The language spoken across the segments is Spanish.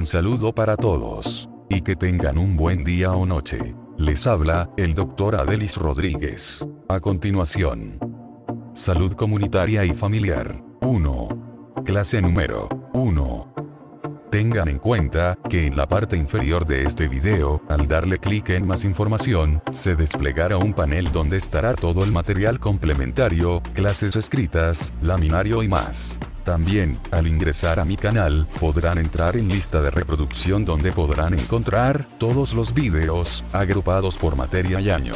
gran saludo para todos. Y que tengan un buen día o noche. Les habla, el Dr. Adelis Rodríguez. A continuación. Salud comunitaria y familiar. 1. Clase número 1. Tengan en cuenta, que en la parte inferior de este video, al darle clic en más información, se desplegará un panel donde estará todo el material complementario, clases escritas, laminario y más. También, al ingresar a mi canal, podrán entrar en lista de reproducción donde podrán encontrar todos los videos, agrupados por materia y año.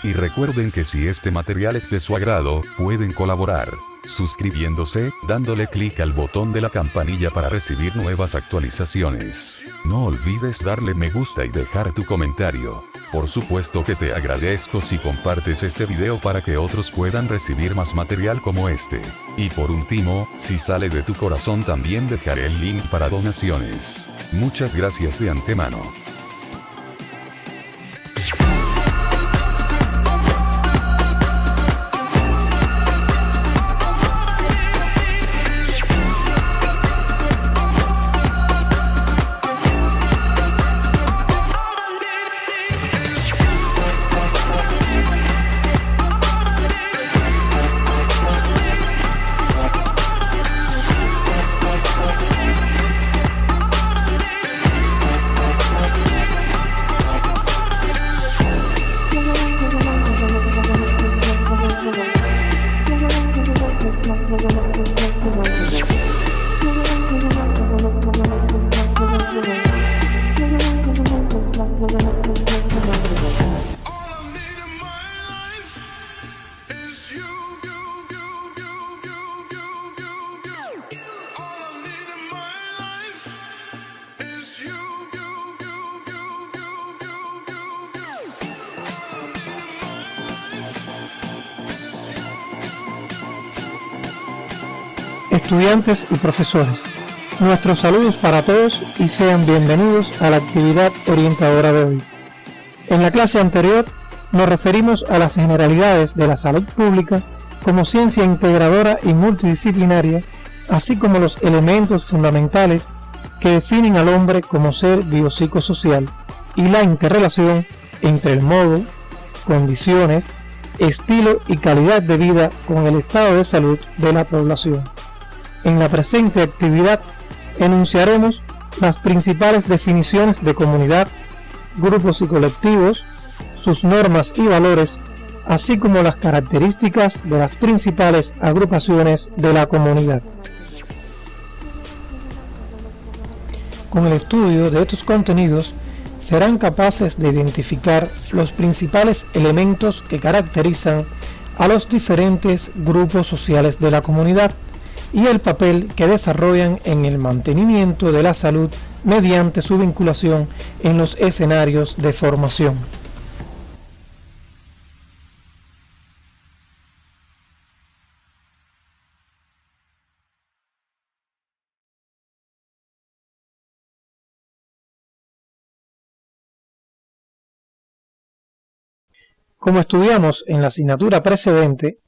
Y recuerden que si este material es de su agrado, pueden colaborar suscribiéndose, dándole clic al botón de la campanilla para recibir nuevas actualizaciones. No olvides darle me gusta y dejar tu comentario. Por supuesto que te agradezco si compartes este video para que otros puedan recibir más material como este. Y por último, si sale de tu corazón también dejaré el link para donaciones. Muchas gracias de antemano. Estudiantes y profesores, nuestros saludos para todos y sean bienvenidos a la actividad orientadora de hoy. En la clase anterior nos referimos a las generalidades de la salud pública como ciencia integradora y multidisciplinaria, así como los elementos fundamentales que definen al hombre como ser biopsicosocial y la interrelación entre el modo, condiciones, estilo y calidad de vida con el estado de salud de la población. En la presente actividad enunciaremos las principales definiciones de comunidad, grupos y colectivos, sus normas y valores, así como las características de las principales agrupaciones de la comunidad. Con el estudio de estos contenidos serán capaces de identificar los principales elementos que caracterizan a los diferentes grupos sociales de la comunidad y el papel que desarrollan en el mantenimiento de la salud mediante su vinculación en los escenarios de formación. Como estudiamos en la asignatura precedente,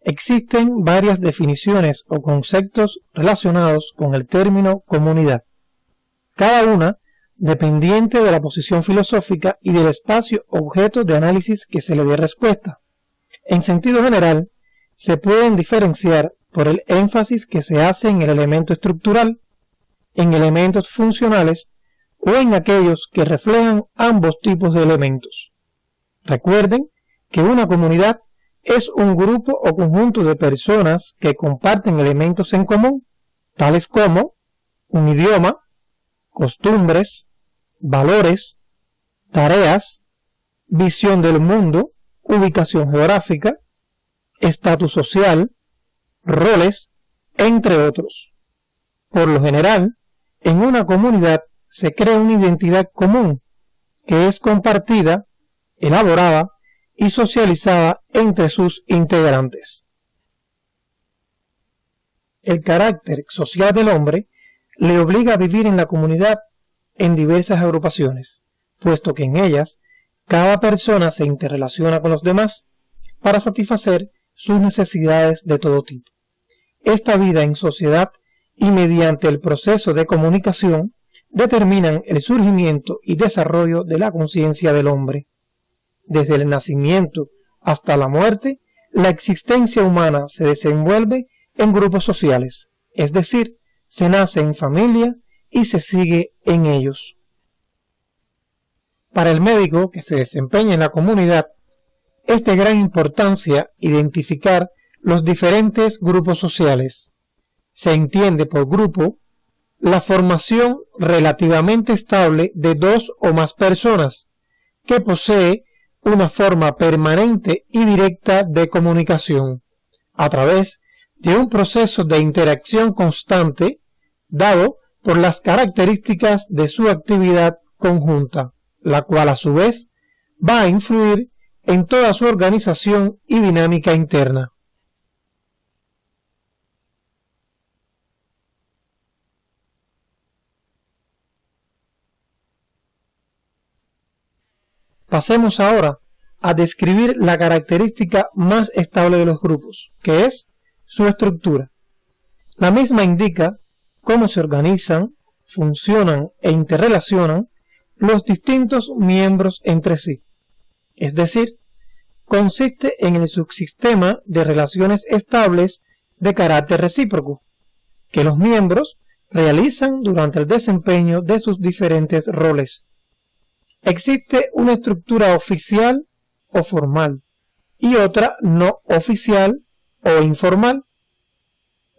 existen varias definiciones o conceptos relacionados con el término comunidad, cada una dependiente de la posición filosófica y del espacio objeto de análisis que se le dé respuesta. En sentido general, se pueden diferenciar por el énfasis que se hace en el elemento estructural, en elementos funcionales o en aquellos que reflejan ambos tipos de elementos. Recuerden que una comunidad es un grupo o conjunto de personas que comparten elementos en común, tales como un idioma, costumbres, valores, tareas, visión del mundo, ubicación geográfica, estatus social, roles, entre otros. Por lo general, en una comunidad se crea una identidad común que es compartida, elaborada y socializada entre sus integrantes. El carácter social del hombre le obliga a vivir en la comunidad en diversas agrupaciones, puesto que en ellas cada persona se interrelaciona con los demás para satisfacer sus necesidades de todo tipo. Esta vida en sociedad y mediante el proceso de comunicación determinan el surgimiento y desarrollo de la conciencia del hombre. Desde el nacimiento hasta la muerte, la existencia humana se desenvuelve en grupos sociales, es decir, se nace en familia y se sigue en ellos. Para el médico que se desempeña en la comunidad, es de gran importancia identificar los diferentes grupos sociales. Se entiende por grupo la formación relativamente estable de dos o más personas que posee una forma permanente y directa de comunicación a través de un proceso de interacción constante dado por las características de su actividad conjunta, la cual a su vez va a influir en toda su organización y dinámica interna. Pasemos ahora a describir la característica más estable de los grupos, que es su estructura. La misma indica cómo se organizan, funcionan e interrelacionan los distintos miembros entre sí. Es decir, consiste en el subsistema de relaciones estables de carácter recíproco, que los miembros realizan durante el desempeño de sus diferentes roles. Existe una estructura oficial o formal y otra no oficial o informal.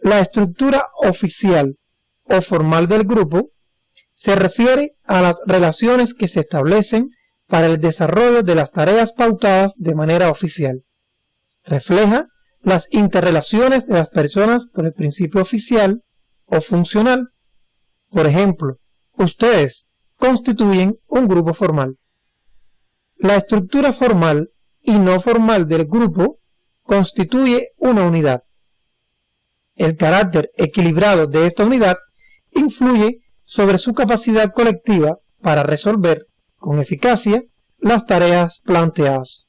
La estructura oficial o formal del grupo se refiere a las relaciones que se establecen para el desarrollo de las tareas pautadas de manera oficial. Refleja las interrelaciones de las personas por el principio oficial o funcional. Por ejemplo, ustedes constituyen un grupo formal. La estructura formal y no formal del grupo constituye una unidad. El carácter equilibrado de esta unidad influye sobre su capacidad colectiva para resolver con eficacia las tareas planteadas.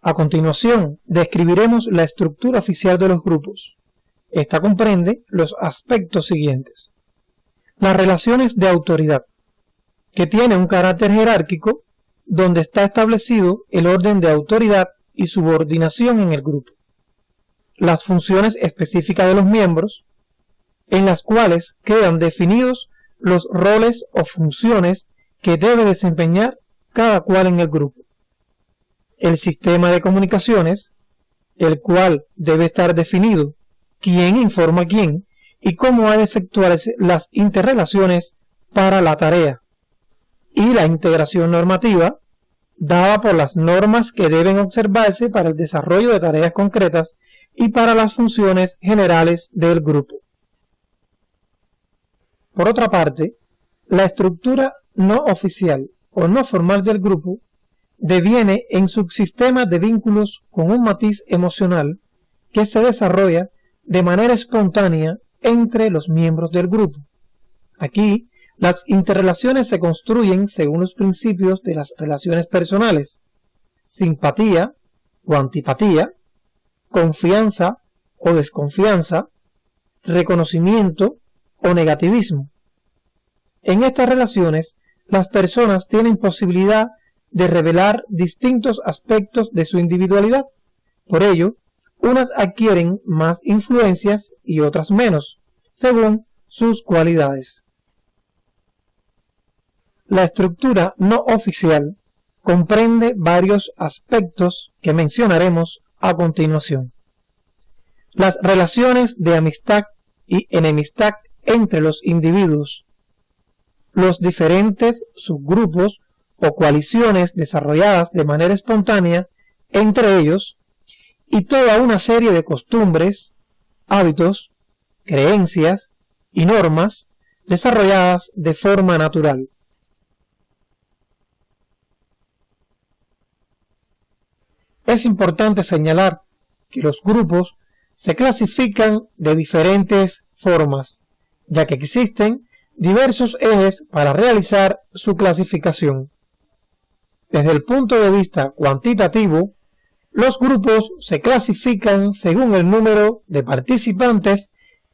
A continuación, describiremos la estructura oficial de los grupos. Esta comprende los aspectos siguientes. Las relaciones de autoridad, que tiene un carácter jerárquico donde está establecido el orden de autoridad y subordinación en el grupo. Las funciones específicas de los miembros, en las cuales quedan definidos los roles o funciones que debe desempeñar cada cual en el grupo. El sistema de comunicaciones, el cual debe estar definido quién informa a quién y cómo ha de efectuarse las interrelaciones para la tarea. Y la integración normativa, dada por las normas que deben observarse para el desarrollo de tareas concretas y para las funciones generales del grupo. Por otra parte, la estructura no oficial o no formal del grupo deviene en subsistema de vínculos con un matiz emocional que se desarrolla de manera espontánea entre los miembros del grupo. Aquí, las interrelaciones se construyen según los principios de las relaciones personales: simpatía o antipatía, confianza o desconfianza, reconocimiento o negativismo. En estas relaciones, las personas tienen posibilidad de revelar distintos aspectos de su individualidad. Por ello, unas adquieren más influencias y otras menos, según sus cualidades. La estructura no oficial comprende varios aspectos que mencionaremos a continuación. Las relaciones de amistad y enemistad entre los individuos, los diferentes subgrupos o coaliciones desarrolladas de manera espontánea entre ellos, y toda una serie de costumbres, hábitos, creencias y normas desarrolladas de forma natural. Es importante señalar que los grupos se clasifican de diferentes formas, ya que existen diversos ejes para realizar su clasificación. Desde el punto de vista cuantitativo, Los grupos se clasifican según el número de participantes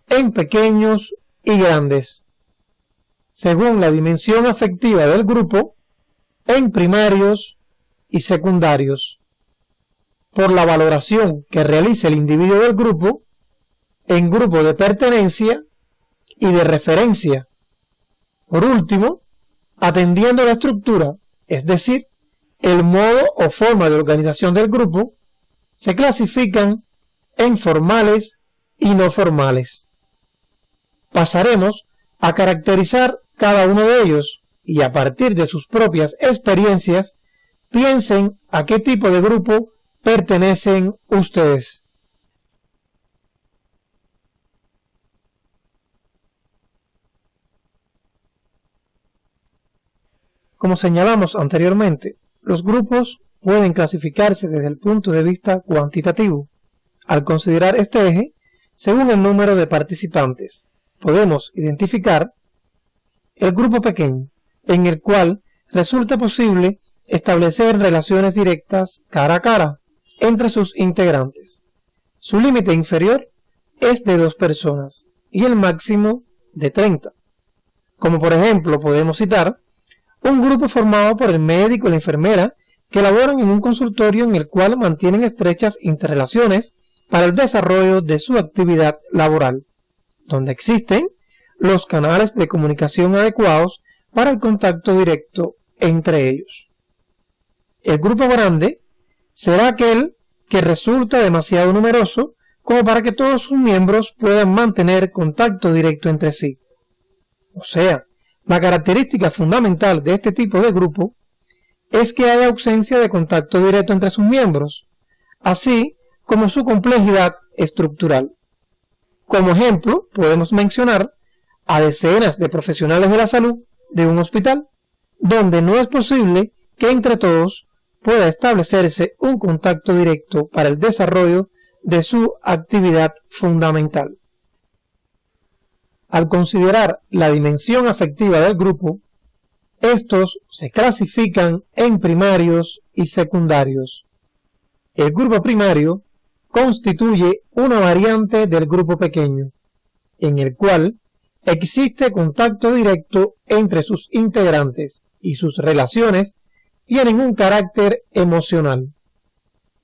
en pequeños y grandes, según la dimensión afectiva del grupo, en primarios y secundarios, por la valoración que realice el individuo del grupo, en grupo de pertenencia y de referencia. Por último, atendiendo a la estructura, es decir, el modo o forma de organización del grupo, se clasifican en formales y no formales. Pasaremos a caracterizar cada uno de ellos y a partir de sus propias experiencias, piensen a qué tipo de grupo pertenecen ustedes. Como señalamos anteriormente, los grupos pueden clasificarse desde el punto de vista cuantitativo. Al considerar este eje, según el número de participantes, podemos identificar el grupo pequeño, en el cual resulta posible establecer relaciones directas cara a cara entre sus integrantes. Su límite inferior es de 2 personas y el máximo de 30. Como por ejemplo podemos citar un grupo formado por el médico y la enfermera que laboran en un consultorio en el cual mantienen estrechas interrelaciones para el desarrollo de su actividad laboral, donde existen los canales de comunicación adecuados para el contacto directo entre ellos. El grupo grande será aquel que resulta demasiado numeroso como para que todos sus miembros puedan mantener contacto directo entre sí. O sea, la característica fundamental de este tipo de grupo es que hay ausencia de contacto directo entre sus miembros, así como su complejidad estructural. Como ejemplo, podemos mencionar a decenas de profesionales de la salud de un hospital, donde no es posible que entre todos pueda establecerse un contacto directo para el desarrollo de su actividad fundamental. Al considerar la dimensión afectiva del grupo, estos se clasifican en primarios y secundarios. El grupo primario constituye una variante del grupo pequeño, en el cual existe contacto directo entre sus integrantes y sus relaciones tienen un carácter emocional.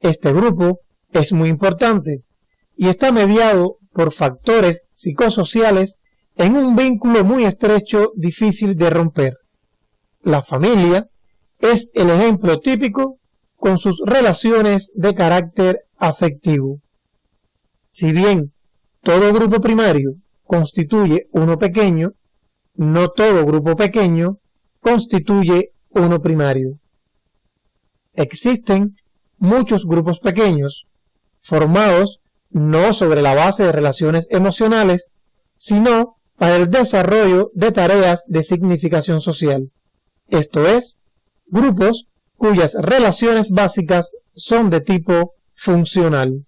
Este grupo es muy importante y está mediado por factores psicosociales en un vínculo muy estrecho difícil de romper. La familia es el ejemplo típico con sus relaciones de carácter afectivo. Si bien todo grupo primario constituye uno pequeño, no todo grupo pequeño constituye uno primario. Existen muchos grupos pequeños, formados no sobre la base de relaciones emocionales, sino para el desarrollo de tareas de significación social. Esto es, grupos cuyas relaciones básicas son de tipo funcional.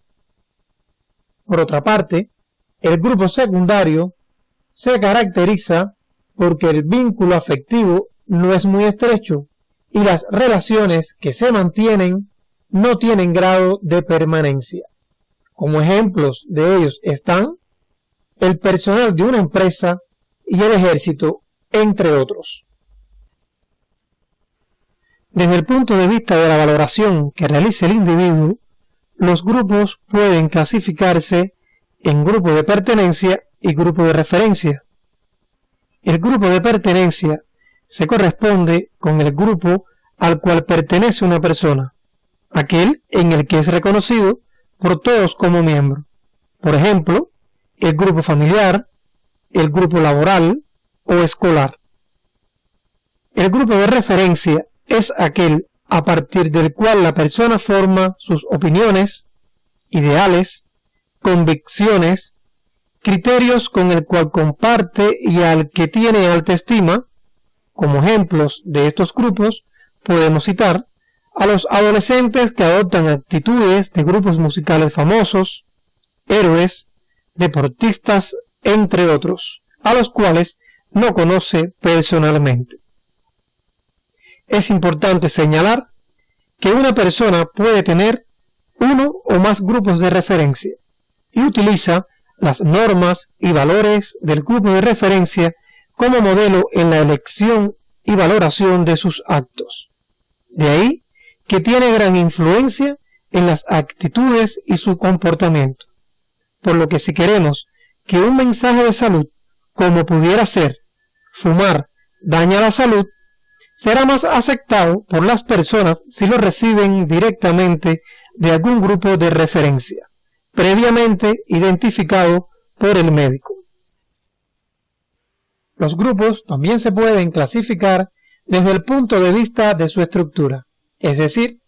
Por otra parte, el grupo secundario se caracteriza porque el vínculo afectivo no es muy estrecho y las relaciones que se mantienen no tienen grado de permanencia. Como ejemplos de ellos están el personal de una empresa y el ejército, entre otros. Desde el punto de vista de la valoración que realice el individuo, los grupos pueden clasificarse en grupo de pertenencia y grupo de referencia. El grupo de pertenencia se corresponde con el grupo al cual pertenece una persona, aquel en el que es reconocido por todos como miembro. Por ejemplo, el grupo familiar, el grupo laboral o escolar. El grupo de referencia es aquel a partir del cual la persona forma sus opiniones, ideales, convicciones, criterios con el cual comparte y al que tiene alta estima. Como ejemplos de estos grupos podemos citar a los adolescentes que adoptan actitudes de grupos musicales famosos, héroes, deportistas, entre otros, a los cuales no conoce personalmente. Es importante señalar que una persona puede tener uno o más grupos de referencia y utiliza las normas y valores del grupo de referencia como modelo en la elección y valoración de sus actos. De ahí que tiene gran influencia en las actitudes y su comportamiento. Por lo que si queremos que un mensaje de salud, como pudiera ser fumar daña la salud, será más aceptado por las personas si lo reciben directamente de algún grupo de referencia, previamente identificado por el médico. Los grupos también se pueden clasificar desde el punto de vista de su estructura, es decir,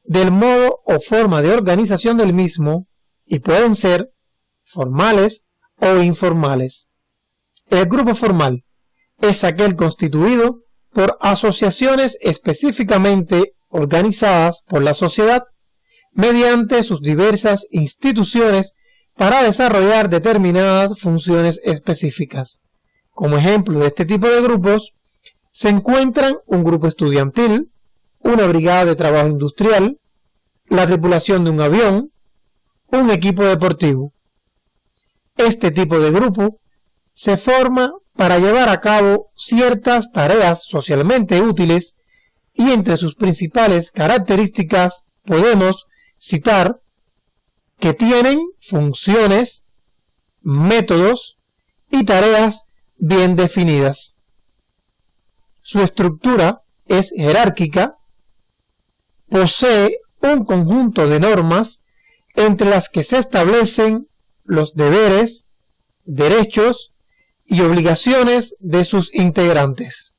del modo o forma de organización del mismo, y pueden ser formales o informales. El grupo formal es aquel constituido por asociaciones específicamente organizadas por la sociedad mediante sus diversas instituciones para desarrollar determinadas funciones específicas. Como ejemplo de este tipo de grupos se encuentran un grupo estudiantil, una brigada de trabajo industrial, la tripulación de un avión, un equipo deportivo. Este tipo de grupo se forma para llevar a cabo ciertas tareas socialmente útiles y entre sus principales características podemos citar que tienen funciones, métodos y tareas bien definidas. Su estructura es jerárquica, posee un conjunto de normas entre las que se establecen los deberes, derechos y obligaciones de sus integrantes.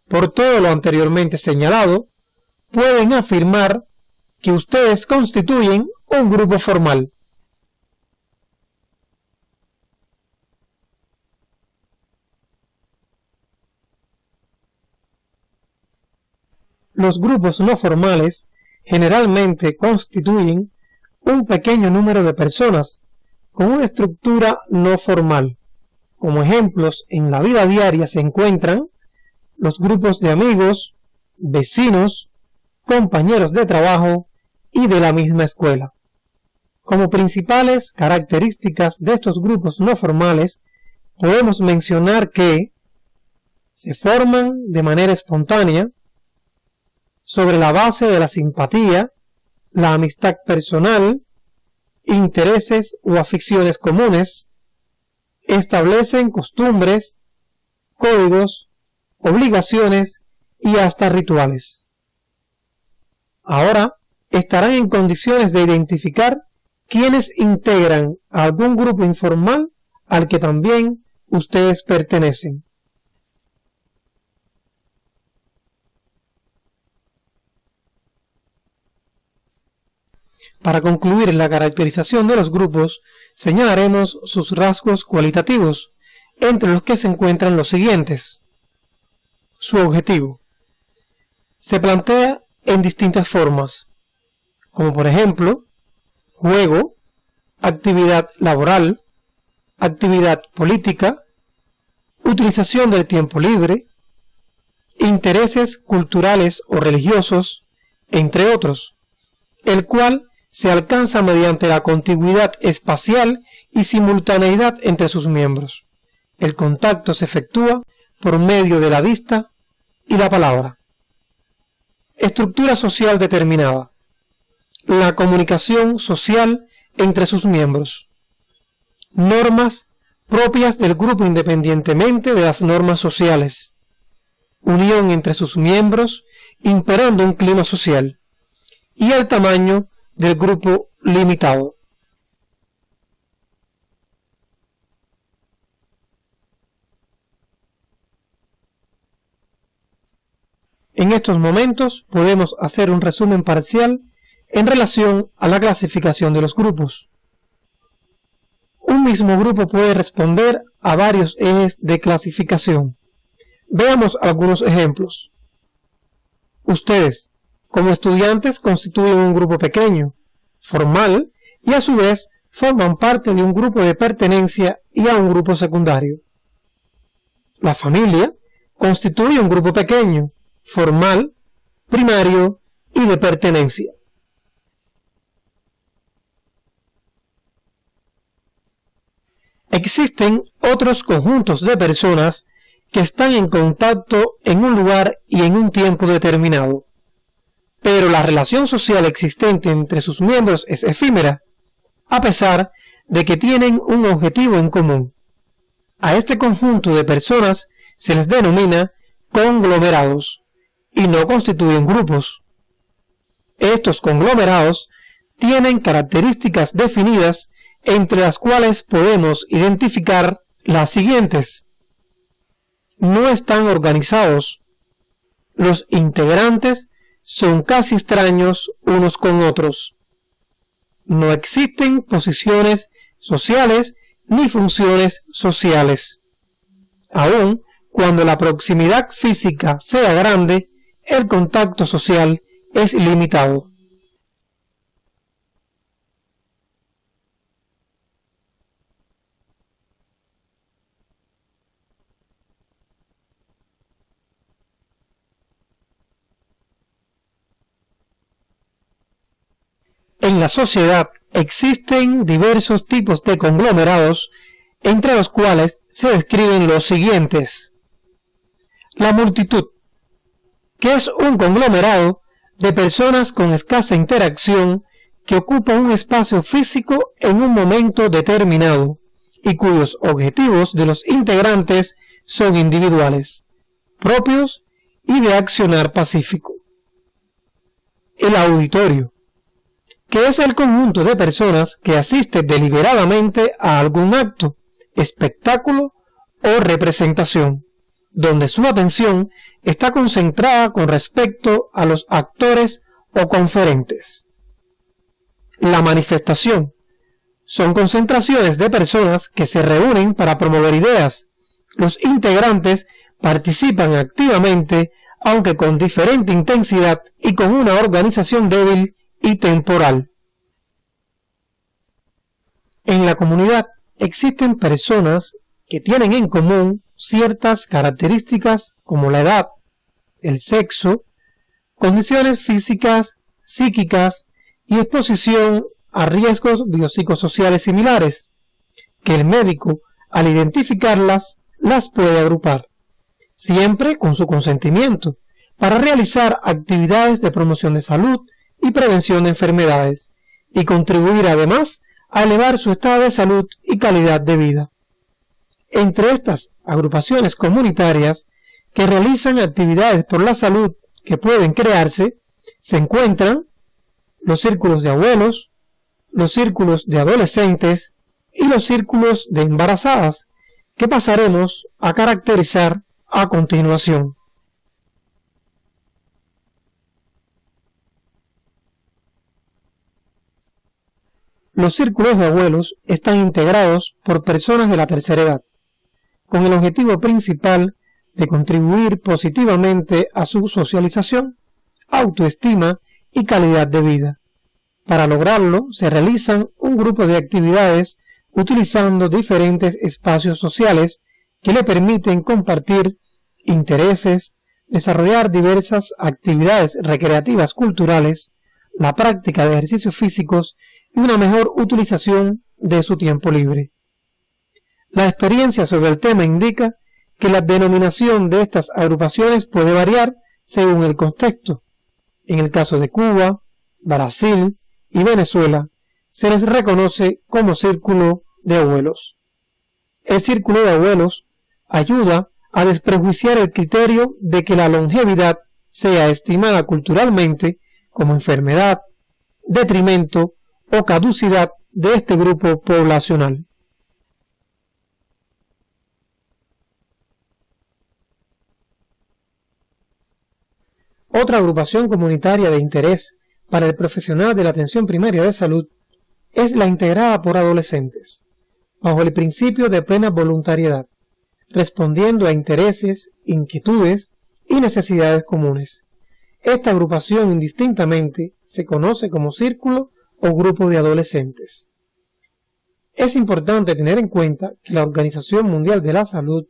Por todo lo anteriormente señalado, pueden afirmar que ustedes constituyen un grupo formal. Los grupos no formales generalmente constituyen un pequeño número de personas con una estructura no formal. Como ejemplos en la vida diaria se encuentran los grupos de amigos, vecinos, compañeros de trabajo y de la misma escuela. Como principales características de estos grupos no formales, podemos mencionar que se forman de manera espontánea, sobre la base de la simpatía, la amistad personal, intereses o aficiones comunes, establecen costumbres, códigos, obligaciones y hasta rituales. Ahora estarán en condiciones de identificar quiénes integran a algún grupo informal al que también ustedes pertenecen. Para concluir la caracterización de los grupos, señalaremos sus rasgos cualitativos, entre los que se encuentran los siguientes. Su objetivo. Se plantea en distintas formas, como por ejemplo, juego, actividad laboral, actividad política, utilización del tiempo libre, intereses culturales o religiosos, entre otros, el cual se alcanza mediante la contigüidad espacial y simultaneidad entre sus miembros. El contacto se efectúa por medio de la vista y la palabra. Estructura social determinada. La comunicación social entre sus miembros. Normas propias del grupo independientemente de las normas sociales. Unión entre sus miembros, imperando un clima social. Y el tamaño del grupo limitado. En estos momentos podemos hacer un resumen parcial en relación a la clasificación de los grupos. Un mismo grupo puede responder a varios ejes de clasificación. Veamos algunos ejemplos. Ustedes, como estudiantes, constituyen un grupo pequeño, formal, y a su vez forman parte de un grupo de pertenencia y a un grupo secundario. La familia constituye un grupo pequeño, formal, primario y de pertenencia. Existen otros conjuntos de personas que están en contacto en un lugar y en un tiempo determinado, pero la relación social existente entre sus miembros es efímera, a pesar de que tienen un objetivo en común. A este conjunto de personas se les denomina conglomerados y no constituyen grupos. Estos conglomerados tienen características definidas, entre las cuales podemos identificar las siguientes. No están organizados. Los integrantes son casi extraños unos con otros. No existen posiciones sociales ni funciones sociales. Aun cuando la proximidad física sea grande, el contacto social es limitado. En la sociedad existen diversos tipos de conglomerados, entre los cuales se describen los siguientes. La multitud, que es un conglomerado de personas con escasa interacción que ocupan un espacio físico en un momento determinado y cuyos objetivos de los integrantes son individuales, propios y de accionar pacífico. El auditorio, que es el conjunto de personas que asiste deliberadamente a algún acto, espectáculo o representación, donde su atención está concentrada con respecto a los actores o conferentes. La manifestación son concentraciones de personas que se reúnen para promover ideas. Los integrantes participan activamente, aunque con diferente intensidad y con una organización débil y temporal. En la comunidad existen personas que tienen en común ciertas características como la edad, el sexo, condiciones físicas, psíquicas y exposición a riesgos biopsicosociales similares, que el médico, al identificarlas, las puede agrupar, siempre con su consentimiento, para realizar actividades de promoción de salud y prevención de enfermedades, y contribuir además a elevar su estado de salud y calidad de vida. Entre estas agrupaciones comunitarias que realizan actividades por la salud que pueden crearse, se encuentran los círculos de abuelos, los círculos de adolescentes y los círculos de embarazadas, que pasaremos a caracterizar a continuación. Los círculos de abuelos están integrados por personas de la tercera edad, con el objetivo principal de contribuir positivamente a su socialización, autoestima y calidad de vida. Para lograrlo, se realizan un grupo de actividades utilizando diferentes espacios sociales que le permiten compartir intereses, desarrollar diversas actividades recreativas culturales, la práctica de ejercicios físicos y una mejor utilización de su tiempo libre. La experiencia sobre el tema indica que la denominación de estas agrupaciones puede variar según el contexto. En el caso de Cuba, Brasil y Venezuela, se les reconoce como círculo de abuelos. El círculo de abuelos ayuda a desprejuiciar el criterio de que la longevidad sea estimada culturalmente como enfermedad, detrimento o caducidad de este grupo poblacional. Otra agrupación comunitaria de interés para el profesional de la atención primaria de salud es la integrada por adolescentes, bajo el principio de plena voluntariedad, respondiendo a intereses, inquietudes y necesidades comunes. Esta agrupación indistintamente se conoce como círculo o grupo de adolescentes. Es importante tener en cuenta que la Organización Mundial de la Salud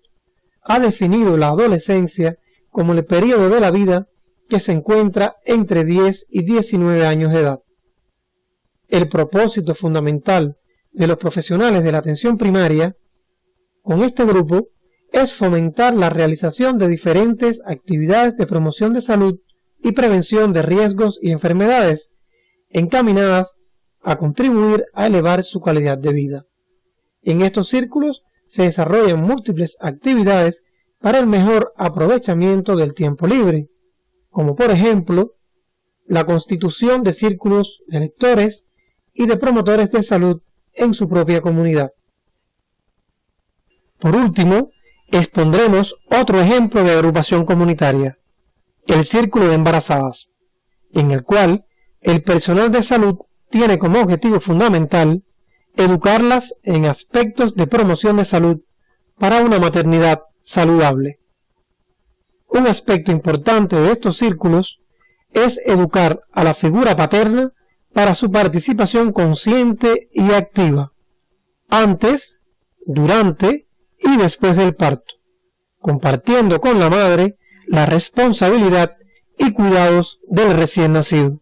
ha definido la adolescencia como el periodo de la vida que se encuentra entre 10 y 19 años de edad. El propósito fundamental de los profesionales de la atención primaria con este grupo es fomentar la realización de diferentes actividades de promoción de salud y prevención de riesgos y enfermedades encaminadas a contribuir a elevar su calidad de vida. En estos círculos se desarrollan múltiples actividades para el mejor aprovechamiento del tiempo libre, como por ejemplo la constitución de círculos de lectores y de promotores de salud en su propia comunidad. Por último, expondremos otro ejemplo de agrupación comunitaria, el Círculo de Embarazadas, en el cual el personal de salud tiene como objetivo fundamental educarlas en aspectos de promoción de salud para una maternidad saludable. Un aspecto importante de estos círculos es educar a la figura paterna para su participación consciente y activa, antes, durante y después del parto, compartiendo con la madre la responsabilidad y cuidados del recién nacido.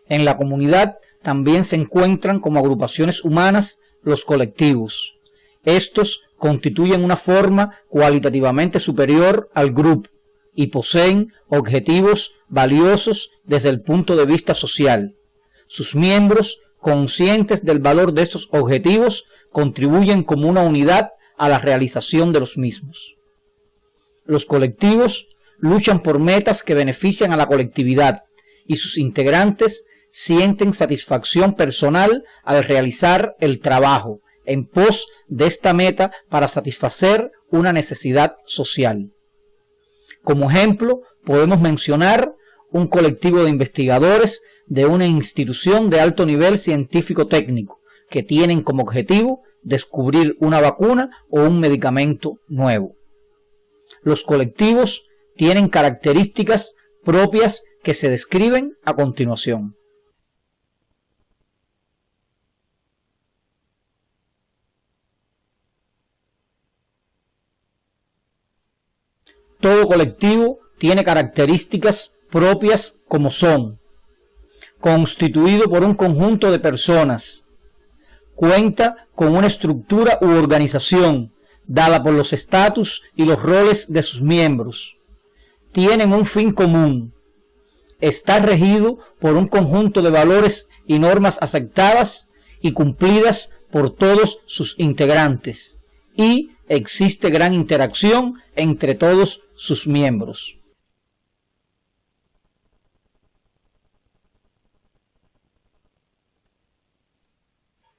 En la comunidad también se encuentran como agrupaciones humanas los colectivos. Estos constituyen una forma cualitativamente superior al grupo y poseen objetivos valiosos desde el punto de vista social. Sus miembros, conscientes del valor de estos objetivos, contribuyen como una unidad a la realización de los mismos. Los colectivos luchan por metas que benefician a la colectividad y sus integrantes sienten satisfacción personal al realizar el trabajo en pos de esta meta para satisfacer una necesidad social. Como ejemplo, podemos mencionar un colectivo de investigadores de una institución de alto nivel científico-técnico que tienen como objetivo descubrir una vacuna o un medicamento nuevo. Los colectivos tienen características propias que se describen a continuación. Todo colectivo tiene características propias como son: constituido por un conjunto de personas, cuenta con una estructura u organización dada por los estatus y los roles de sus miembros, tienen un fin común, está regido por un conjunto de valores y normas aceptadas y cumplidas por todos sus integrantes, y existe gran interacción entre todos sus miembros.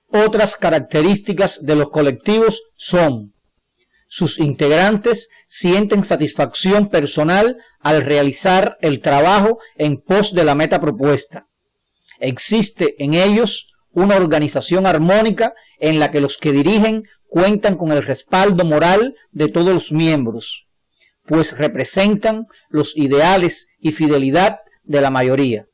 Otras características de los colectivos son: sus integrantes sienten satisfacción personal al realizar el trabajo en pos de la meta propuesta. Existe en ellos una organización armónica en la que los que dirigen cuentan con el respaldo moral de todos los miembros, pues representan los ideales y fidelidad de la mayoría.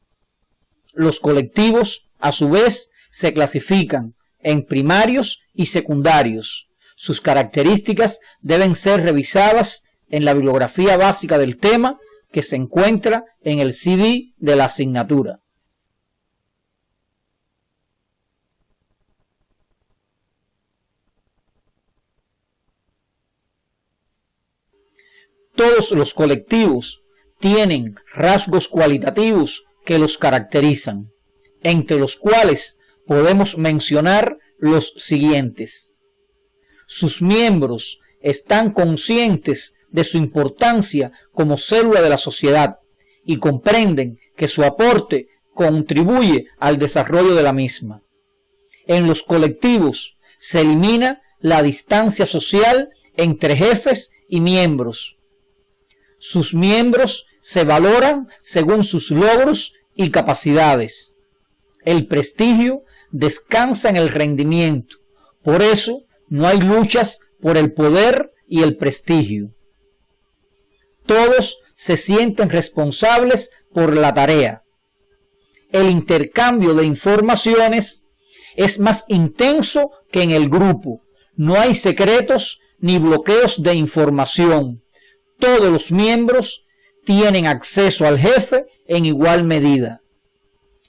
Los colectivos, a su vez, se clasifican en primarios y secundarios. Sus características deben ser revisadas en la bibliografía básica del tema que se encuentra en el CD de la asignatura. Todos los colectivos tienen rasgos cualitativos que los caracterizan, entre los cuales podemos mencionar los siguientes. Sus miembros están conscientes de su importancia como célula de la sociedad y comprenden que su aporte contribuye al desarrollo de la misma. En los colectivos se elimina la distancia social entre jefes y miembros. Sus miembros se valoran según sus logros y capacidades. El prestigio descansa en el rendimiento, por eso no hay luchas por el poder y el prestigio. Todos se sienten responsables por la tarea. El intercambio de informaciones es más intenso que en el grupo. No hay secretos ni bloqueos de información. Todos los miembros tienen acceso al jefe en igual medida.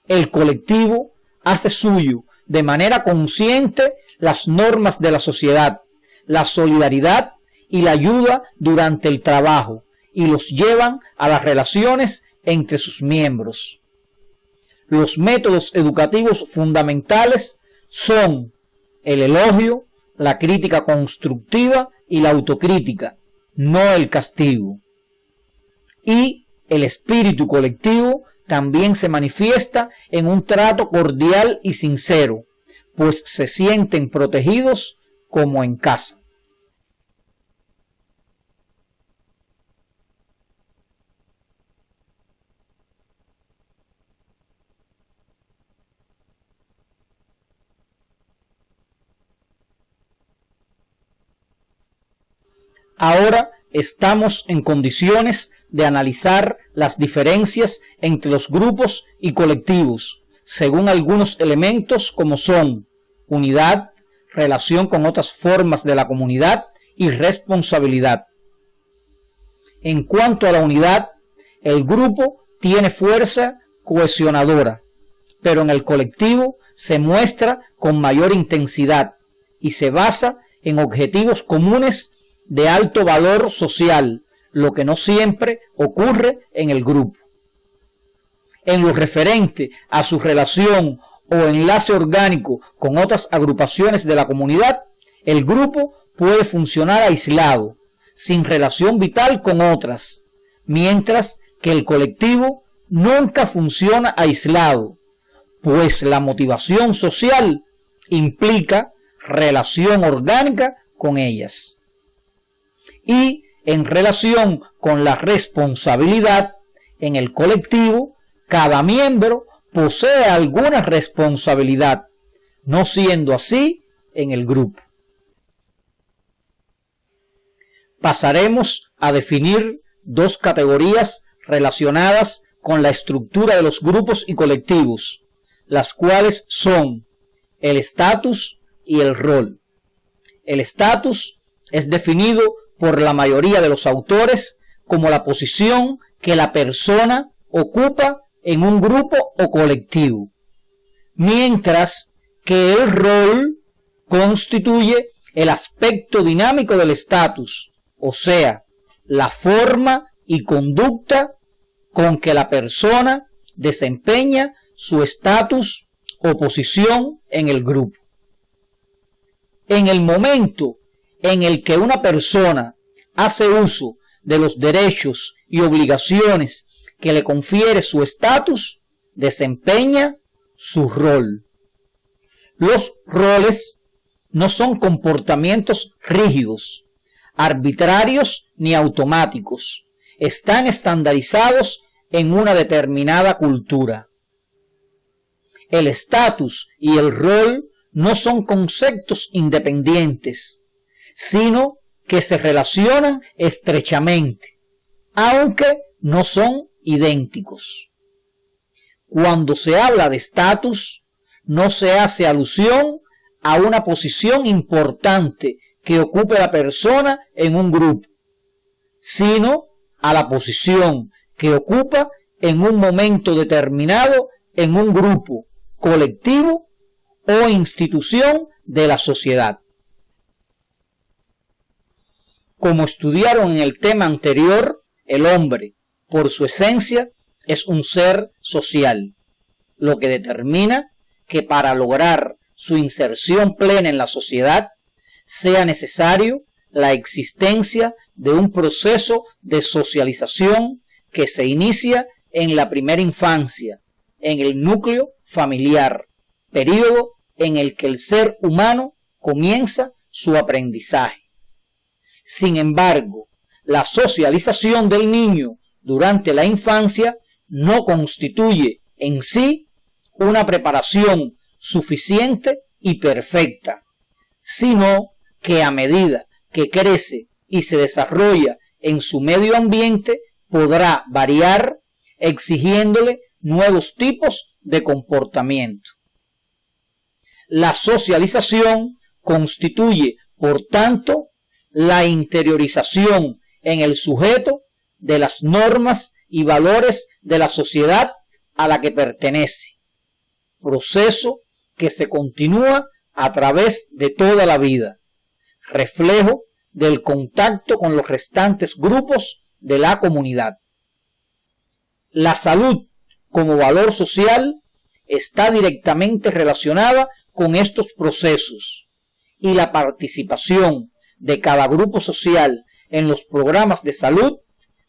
El colectivo hace suyo de manera consciente las normas de la sociedad, la solidaridad y la ayuda durante el trabajo, y los llevan a las relaciones entre sus miembros. Los métodos educativos fundamentales son el elogio, la crítica constructiva y la autocrítica, no el castigo. Y el espíritu colectivo también se manifiesta en un trato cordial y sincero, pues se sienten protegidos como en casa. Ahora estamos en condiciones de analizar las diferencias entre los grupos y colectivos, según algunos elementos como son unidad, relación con otras formas de la comunidad y responsabilidad. En cuanto a la unidad, el grupo tiene fuerza cohesionadora, pero en el colectivo se muestra con mayor intensidad y se basa en objetivos comunes de alto valor social, lo que no siempre ocurre en el grupo. En lo referente a su relación o enlace orgánico con otras agrupaciones de la comunidad, el grupo puede funcionar aislado, sin relación vital con otras, mientras que el colectivo nunca funciona aislado, pues la motivación social implica relación orgánica con ellas. Y en relación con la responsabilidad, en el colectivo, cada miembro posee alguna responsabilidad, no siendo así en el grupo. Pasaremos a definir dos categorías relacionadas con la estructura de los grupos y colectivos, las cuales son el estatus y el rol. El estatus es definido por la mayoría de los autores como la posición que la persona ocupa en un grupo o colectivo, mientras que el rol constituye el aspecto dinámico del estatus, o sea, la forma y conducta con que la persona desempeña su estatus o posición en el grupo. En el momento en el que una persona hace uso de los derechos y obligaciones que le confiere su estatus, desempeña su rol. Los roles no son comportamientos rígidos, arbitrarios ni automáticos. Están estandarizados en una determinada cultura. El estatus y el rol no son conceptos independientes, sino que se relacionan estrechamente, aunque no son idénticos. Cuando se habla de estatus, no se hace alusión a una posición importante que ocupe la persona en un grupo, sino a la posición que ocupa en un momento determinado en un grupo, colectivo o institución de la sociedad. Como estudiaron en el tema anterior, el hombre, por su esencia, es un ser social, lo que determina que para lograr su inserción plena en la sociedad sea necesario la existencia de un proceso de socialización que se inicia en la primera infancia, en el núcleo familiar, período en el que el ser humano comienza su aprendizaje. Sin embargo, la socialización del niño durante la infancia no constituye en sí una preparación suficiente y perfecta, sino que a medida que crece y se desarrolla en su medio ambiente podrá variar, exigiéndole nuevos tipos de comportamiento. La socialización constituye, por tanto, la interiorización en el sujeto de las normas y valores de la sociedad a la que pertenece, proceso que se continúa a través de toda la vida, reflejo del contacto con los restantes grupos de la comunidad. La salud como valor social está directamente relacionada con estos procesos y la participación de cada grupo social en los programas de salud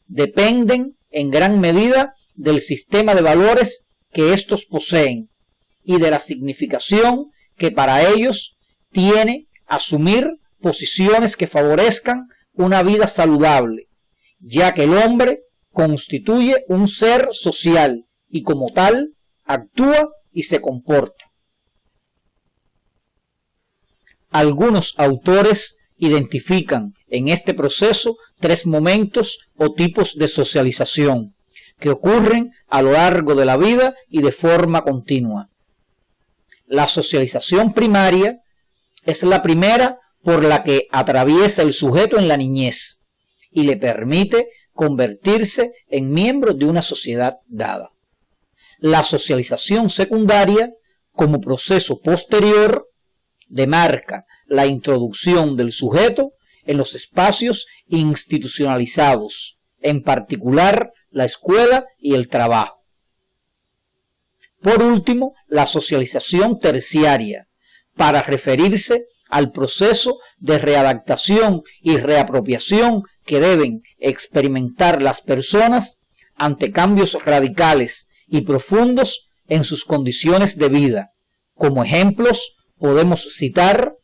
dependen en gran medida del sistema de valores que estos poseen y de la significación que para ellos tiene asumir posiciones que favorezcan una vida saludable, ya que el hombre constituye un ser social y como tal actúa y se comporta. Algunos autores identifican en este proceso 3 momentos o tipos de socialización que ocurren a lo largo de la vida y de forma continua. La socialización primaria es la primera por la que atraviesa el sujeto en la niñez y le permite convertirse en miembro de una sociedad dada. La socialización secundaria, como proceso posterior, demarca la introducción del sujeto en los espacios institucionalizados, en particular la escuela y el trabajo. Por último, la socialización terciaria, para referirse al proceso de readaptación y reapropiación que deben experimentar las personas ante cambios radicales y profundos en sus condiciones de vida. Como ejemplos, podemos citar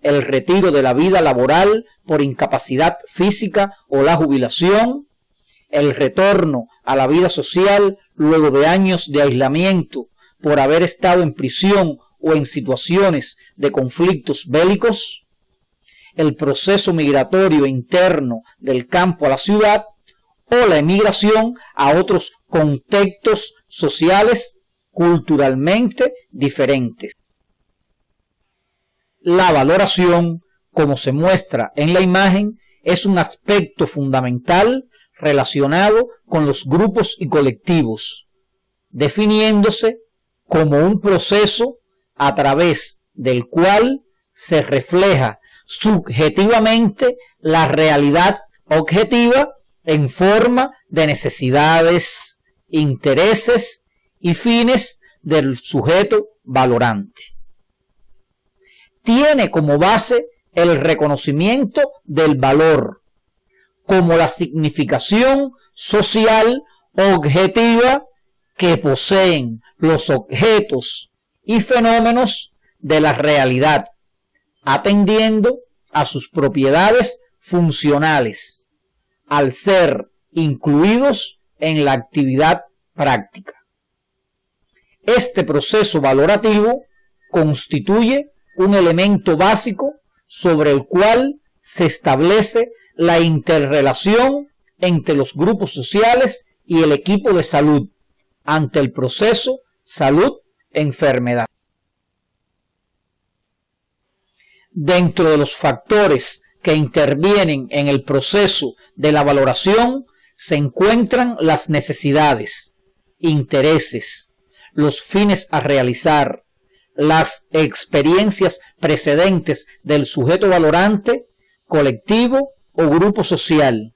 el retiro de la vida laboral por incapacidad física o la jubilación, el retorno a la vida social luego de años de aislamiento por haber estado en prisión o en situaciones de conflictos bélicos, el proceso migratorio interno del campo a la ciudad o la emigración a otros contextos sociales culturalmente diferentes. La valoración, como se muestra en la imagen, es un aspecto fundamental relacionado con los grupos y colectivos, definiéndose como un proceso a través del cual se refleja subjetivamente la realidad objetiva en forma de necesidades, intereses y fines del sujeto valorante. Tiene como base el reconocimiento del valor como la significación social objetiva que poseen los objetos y fenómenos de la realidad, atendiendo a sus propiedades funcionales, al ser incluidos en la actividad práctica. Este proceso valorativo constituye un elemento básico sobre el cual se establece la interrelación entre los grupos sociales y el equipo de salud ante el proceso salud-enfermedad. Dentro de los factores que intervienen en el proceso de la valoración se encuentran las necesidades, intereses, los fines a realizar, las experiencias precedentes del sujeto valorante, colectivo o grupo social,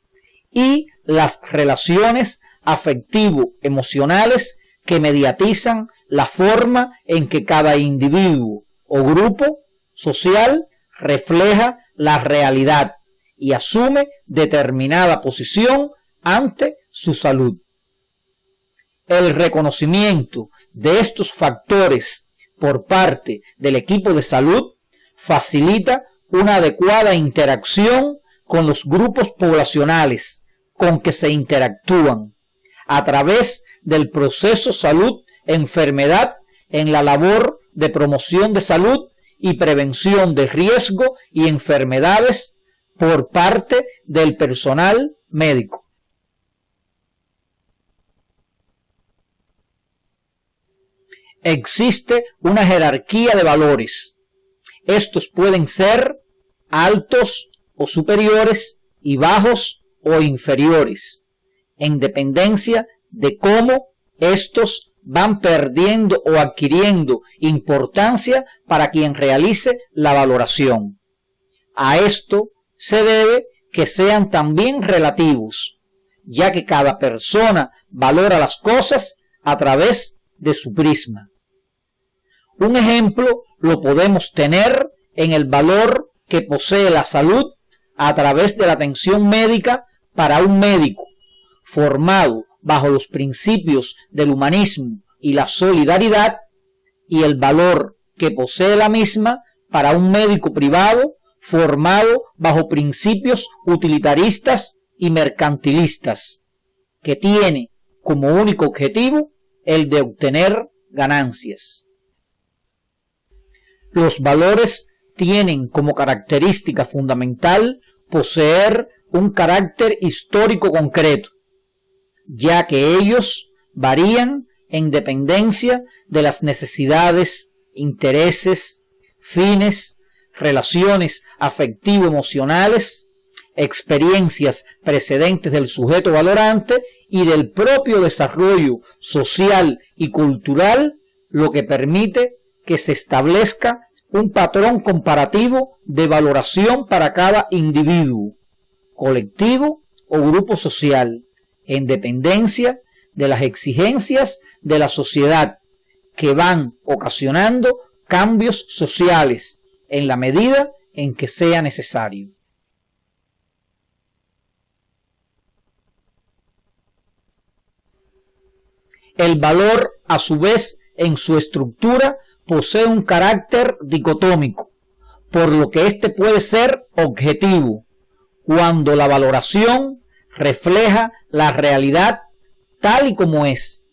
y las relaciones afectivo-emocionales que mediatizan la forma en que cada individuo o grupo social refleja la realidad y asume determinada posición ante su salud. El reconocimiento de estos factores por parte del equipo de salud facilita una adecuada interacción con los grupos poblacionales con que se interactúan a través del proceso salud-enfermedad en la labor de promoción de salud y prevención de riesgo y enfermedades por parte del personal médico. Existe una jerarquía de valores. Estos pueden ser altos o superiores y bajos o inferiores, en dependencia de cómo estos van perdiendo o adquiriendo importancia para quien realice la valoración. A esto se debe que sean también relativos, ya que cada persona valora las cosas a través de su prisma. Un ejemplo lo podemos tener en el valor que posee la salud a través de la atención médica para un médico, formado bajo los principios del humanismo y la solidaridad, y el valor que posee la misma para un médico privado, formado bajo principios utilitaristas y mercantilistas, que tiene como único objetivo el de obtener ganancias. Los valores tienen como característica fundamental poseer un carácter histórico concreto, ya que ellos varían en dependencia de las necesidades, intereses, fines, relaciones afectivo-emocionales, experiencias precedentes del sujeto valorante y del propio desarrollo social y cultural, lo que permite que se establezca un patrón comparativo de valoración para cada individuo, colectivo o grupo social, en dependencia de las exigencias de la sociedad, que van ocasionando cambios sociales en la medida en que sea necesario. El valor, a su vez, en su estructura, posee un carácter dicotómico, por lo que éste puede ser objetivo, cuando la valoración refleja la realidad tal y como es,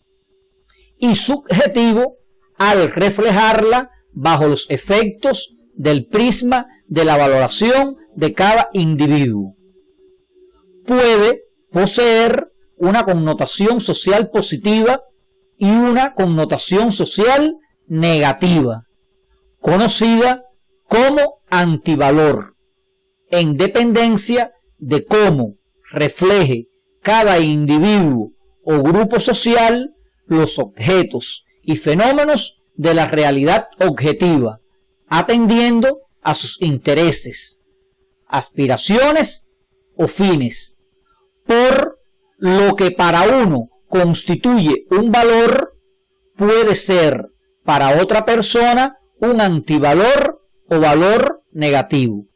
y subjetivo al reflejarla bajo los efectos del prisma de la valoración de cada individuo. Puede poseer una connotación social positiva y una connotación social negativa, conocida como antivalor, en dependencia de cómo refleje cada individuo o grupo social los objetos y fenómenos de la realidad objetiva, atendiendo a sus intereses, aspiraciones o fines, por lo que para uno constituye un valor, puede ser para otra persona un antivalor o valor negativo.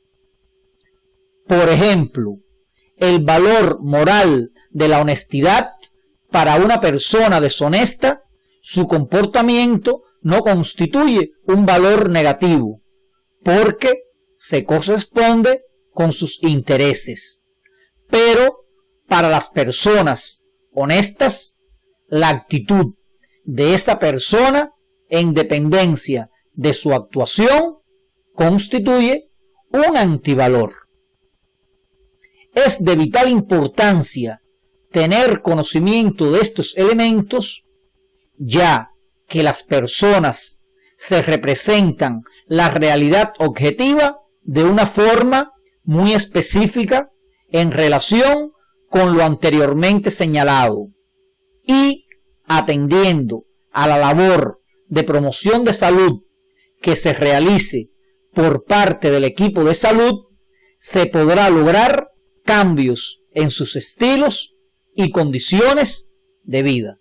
Por ejemplo, el valor moral de la honestidad para una persona deshonesta, su comportamiento no constituye un valor negativo, porque se corresponde con sus intereses. Pero para las personas honestas, la actitud de esa persona, en dependencia de su actuación, constituye un antivalor. Es de vital importancia tener conocimiento de estos elementos, ya que las personas se representan la realidad objetiva de una forma muy específica en relación con lo anteriormente señalado, y atendiendo a la labor de promoción de salud que se realice por parte del equipo de salud, se podrá lograr cambios en sus estilos y condiciones de vida.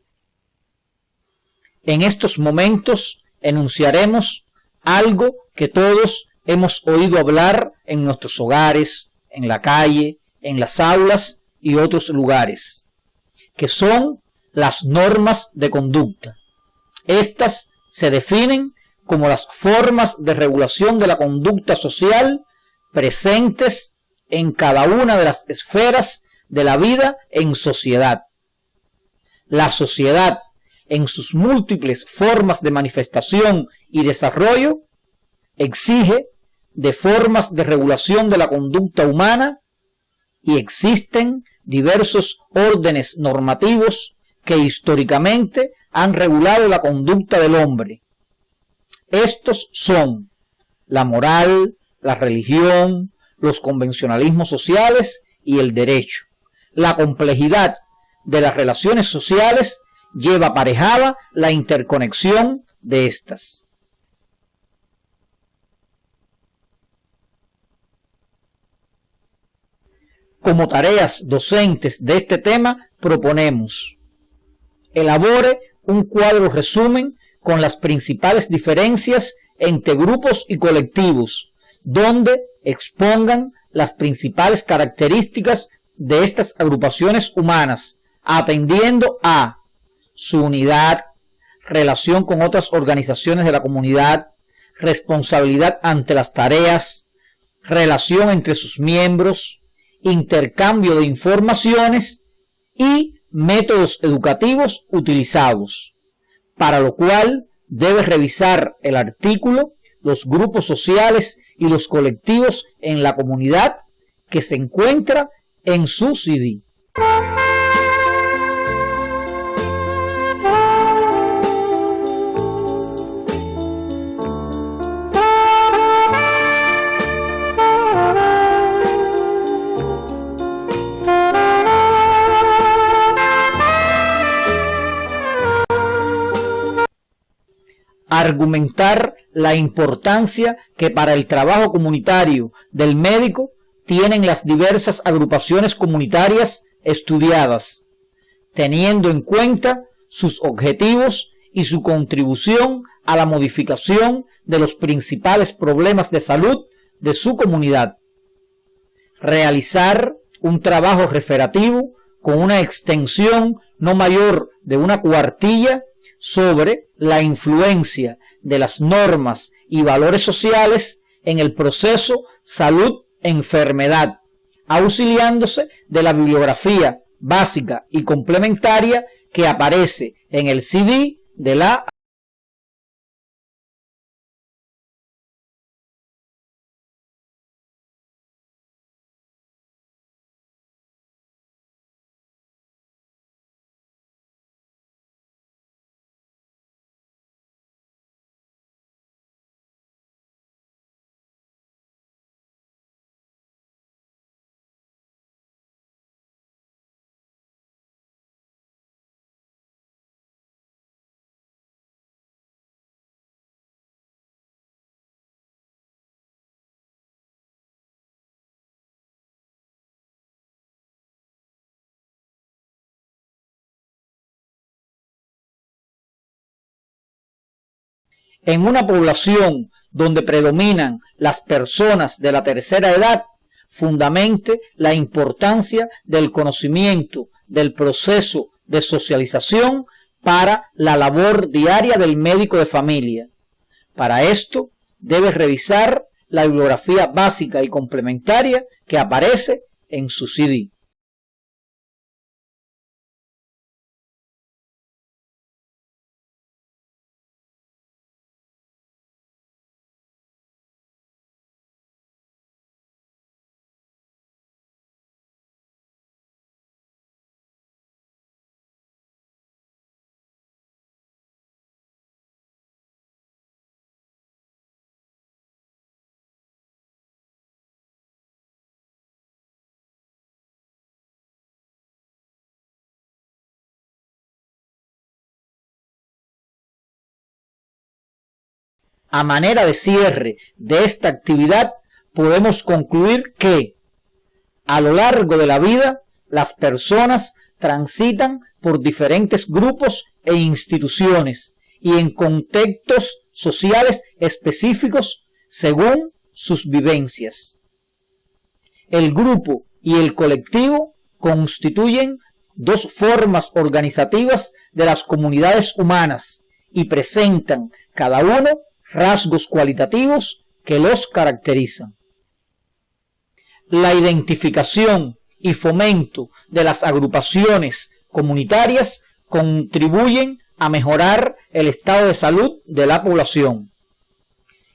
En estos momentos enunciaremos algo que todos hemos oído hablar en nuestros hogares, en la calle, en las aulas y otros lugares, que son las normas de conducta. Estas se definen como las formas de regulación de la conducta social presentes en cada una de las esferas de la vida en sociedad. La sociedad, en sus múltiples formas de manifestación y desarrollo, exige de formas de regulación de la conducta humana, y existen diversos órdenes normativos que históricamente han regulado la conducta del hombre. Estos son la moral, la religión, los convencionalismos sociales y el derecho. La complejidad de las relaciones sociales lleva aparejada la interconexión de estas. Como tareas docentes de este tema, proponemos: elabore un cuadro resumen con las principales diferencias entre grupos y colectivos, donde expongan las principales características de estas agrupaciones humanas, atendiendo a su unidad, relación con otras organizaciones de la comunidad, responsabilidad ante las tareas, relación entre sus miembros, intercambio de informaciones y métodos educativos utilizados, para lo cual debe revisar el artículo, los grupos sociales y los colectivos en la comunidad que se encuentra en su CD. Argumentar la importancia que para el trabajo comunitario del médico tienen las diversas agrupaciones comunitarias estudiadas, teniendo en cuenta sus objetivos y su contribución a la modificación de los principales problemas de salud de su comunidad. Realizar un trabajo referativo con una extensión no mayor de una cuartilla sobre la influencia de las normas y valores sociales en el proceso salud-enfermedad, auxiliándose de la bibliografía básica y complementaria que aparece en el CD de la En una población donde predominan las personas de la tercera edad, fundamente la importancia del conocimiento del proceso de socialización para la labor diaria del médico de familia. Para esto, debe revisar la bibliografía básica y complementaria que aparece en su CD. A manera de cierre de esta actividad, podemos concluir que, a lo largo de la vida, las personas transitan por diferentes grupos e instituciones y en contextos sociales específicos según sus vivencias. El grupo y el colectivo constituyen dos formas organizativas de las comunidades humanas y presentan cada uno rasgos cualitativos que los caracterizan. La identificación y fomento de las agrupaciones comunitarias contribuyen a mejorar el estado de salud de la población.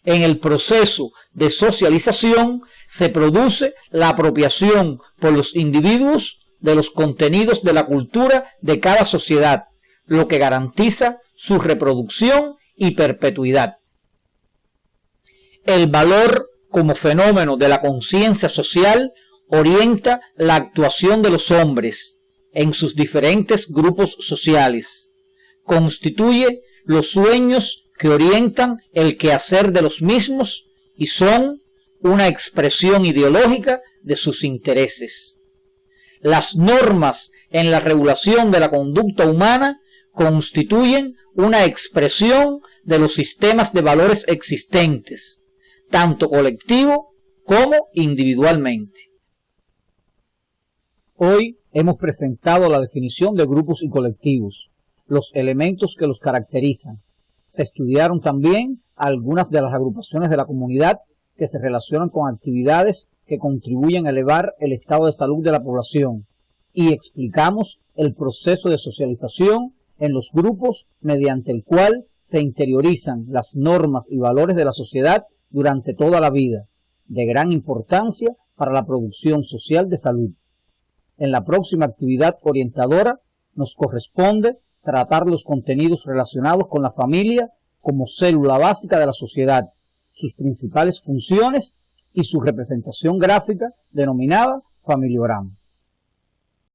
En el proceso de socialización se produce la apropiación por los individuos de los contenidos de la cultura de cada sociedad, lo que garantiza su reproducción y perpetuidad. El valor como fenómeno de la conciencia social orienta la actuación de los hombres en sus diferentes grupos sociales. constituye los sueños que orientan el quehacer de los mismos y son una expresión ideológica de sus intereses. Las normas en la regulación de la conducta humana constituyen una expresión de los sistemas de valores existentes, tanto colectivo como individualmente. Hoy hemos presentado la definición de grupos y colectivos, los elementos que los caracterizan. Se estudiaron también algunas de las agrupaciones de la comunidad que se relacionan con actividades que contribuyen a elevar el estado de salud de la población y explicamos el proceso de socialización en los grupos mediante el cual se interiorizan las normas y valores de la sociedad durante toda la vida, de gran importancia para la producción social de salud. En la próxima actividad orientadora nos corresponde tratar los contenidos relacionados con la familia como célula básica de la sociedad, sus principales funciones y su representación gráfica denominada familiograma.